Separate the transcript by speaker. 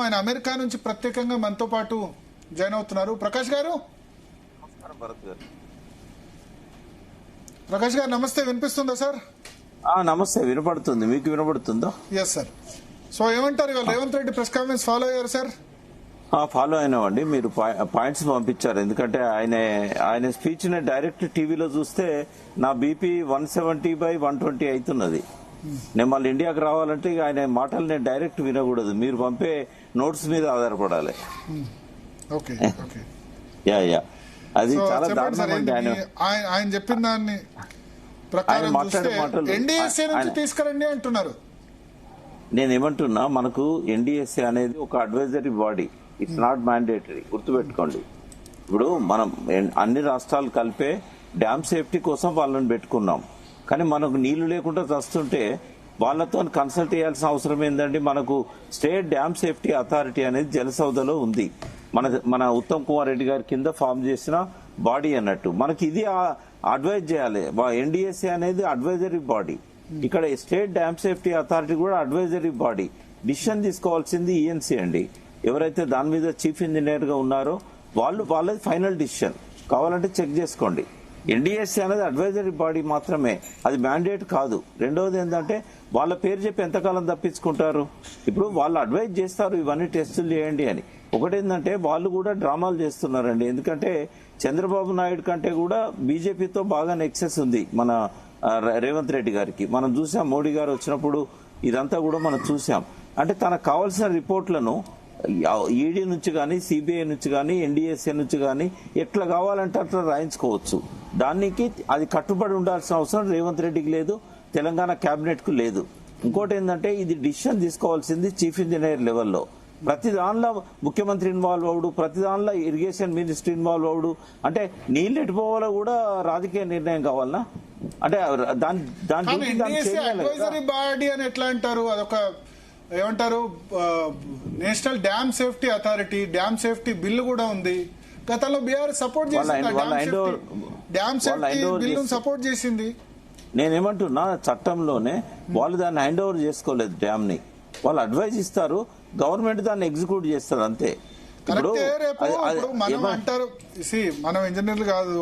Speaker 1: ఆయన అమెరికా నుంచి ప్రత్యేకంగా మనతో పాటు జాయిన్ అవుతున్నారు. ప్రకాష్ గారు నమస్తే, వినిపిస్తుందా సార్?
Speaker 2: నమస్తే, వినపడుతుంది. మీకు వినపడుతుందా?
Speaker 1: Yes sir. సో ఏమంటారు, ఇవాళ Revanth Reddy press conference follow అయ్యారు సార్?
Speaker 2: ఫాలో అయినామండి. మీరు పాయింట్స్ పంపించారు. ఎందుకంటే ఆయన స్పీచ్ ని డైరెక్ట్ టీవీలో చూస్తే నా బీపీ 170/120 అవుతున్నది. నేను మళ్ళీ ఇండియాకి రావాలంటే ఆయన మాటలు నేను డైరెక్ట్ వినకూడదు, మీరు పంపే నోట్స్ మీద ఆధారపడాలి. అది చాలా దారుణం అండి.
Speaker 1: ఆయన చెప్పిన దాన్ని ప్రకారం ఎన్డీఎస్ఏ నుంచి తీసుకురండి అంటున్నారు.
Speaker 2: నేనేమంటున్నా, మనకు ఎన్డీఎస్ఏ అనేది ఒక advisory body, it's not mandatory. గుర్తుపెట్టుకోండి. ఇప్పుడు మనం అన్ని రాష్ట్రాలు కలిపే డ్యామ్ సేఫ్టీ కోసం వాళ్ళని పెట్టుకున్నాం. కానీ మనకు నీళ్లు లేకుండా చస్తుంటే వాళ్ళతో కన్సల్ట్ చేయాల్సిన అవసరం ఏంటండి? మనకు స్టేట్ డ్యామ్ సేఫ్టీ అథారిటీ అనేది జలసౌదలో ఉంది. మన ఉత్తమ్ కుమార్ రెడ్డి గారి కింద ఫామ్ చేసిన బాడీ అన్నట్టు. మనకి ఇది అడ్వైజ్ చేయాలి. ఎన్డీఎస్ఏ అనేది అడ్వైజరీ బాడీ, ఇక్కడ స్టేట్ డ్యామ్ సేఫ్టీ అథారిటీ కూడా అడ్వైజరీ బాడీ. డిసిషన్ తీసుకోవాల్సింది ఈఎన్సీ అండి. ఎవరైతే దాని మీద చీఫ్ ఇంజనీర్ గా ఉన్నారో వాళ్ళది ఫైనల్ డిసిషన్. కావాలంటే చెక్ చేసుకోండి. ఎన్డీఎస్సీ అనేది అడ్వైజరీ బాడీ మాత్రమే, అది మ్యాండేట్ కాదు. రెండవది ఏంటంటే, వాళ్ళ పేరు చెప్పి ఎంతకాలం తప్పించుకుంటారు? ఇప్పుడు వాళ్ళు అడ్వైజ్ చేస్తారు ఇవన్నీ టెస్టులు చేయండి అని. ఒకటేంటంటే వాళ్ళు కూడా డ్రామాలు చేస్తున్నారండి. ఎందుకంటే చంద్రబాబు నాయుడు కంటే కూడా బీజేపీతో బాగా నెక్సెస్ ఉంది మన రేవంత్ రెడ్డి గారికి. మనం చూసాం, మోడీ గారు వచ్చినప్పుడు ఇదంతా కూడా మనం చూసాం. అంటే తనకు కావాల్సిన రిపోర్ట్లను ఈడీ నుంచి కానీ, సిబిఐ నుంచి కానీ, ఎన్డీఎస్ఏ నుంచి కానీ ఎట్లా కావాలంటే అట్లా రాయించుకోవచ్చు. దానికి అది కట్టుబడి ఉండాల్సిన అవసరం రేవంత్ రెడ్డికి లేదు, తెలంగాణ కేబినెట్ కు లేదు. ఇంకోటి ఏంటంటే, ఇది డిసిషన్ తీసుకోవాల్సింది చీఫ్ ఇంజనీర్ లెవెల్లో. ప్రతి దానిలో ముఖ్యమంత్రి ఇన్వాల్వ్ అవుడు, ప్రతి దానిలో ఇరిగేషన్ మినిస్టర్ ఇన్వాల్వ్ అవుడు. అంటే నీళ్ళు ఎటుపోవాలో కూడా రాజకీయ నిర్ణయం కావాలనా? అంటే
Speaker 1: అడ్వైజరీ బాడీ అని ఎట్లా అంటారు? అదొక ఏమంటారు, national dam safety authority, dam safety bill కూడా ఉంది. గతంలో బీఆర్ఎస్ సపోర్ట్ చేసింది, డ్యామ్ సేఫ్టీ బిల్లు సపోర్ట్ చేసింది.
Speaker 2: నేనేమంటున్నా, చట్టంలోనే వాళ్ళు దాన్ని హ్యాండ్ ఓవర్ చేసుకోలేదు. డ్యామ్ ని వాళ్ళు అడ్వైజ్ ఇస్తారు, గవర్నమెంట్ దాన్ని ఎగ్జిక్యూట్ చేస్తారు, అంతే.
Speaker 1: మనం అంటారు, మనం ఇంజనీర్లు కాదు,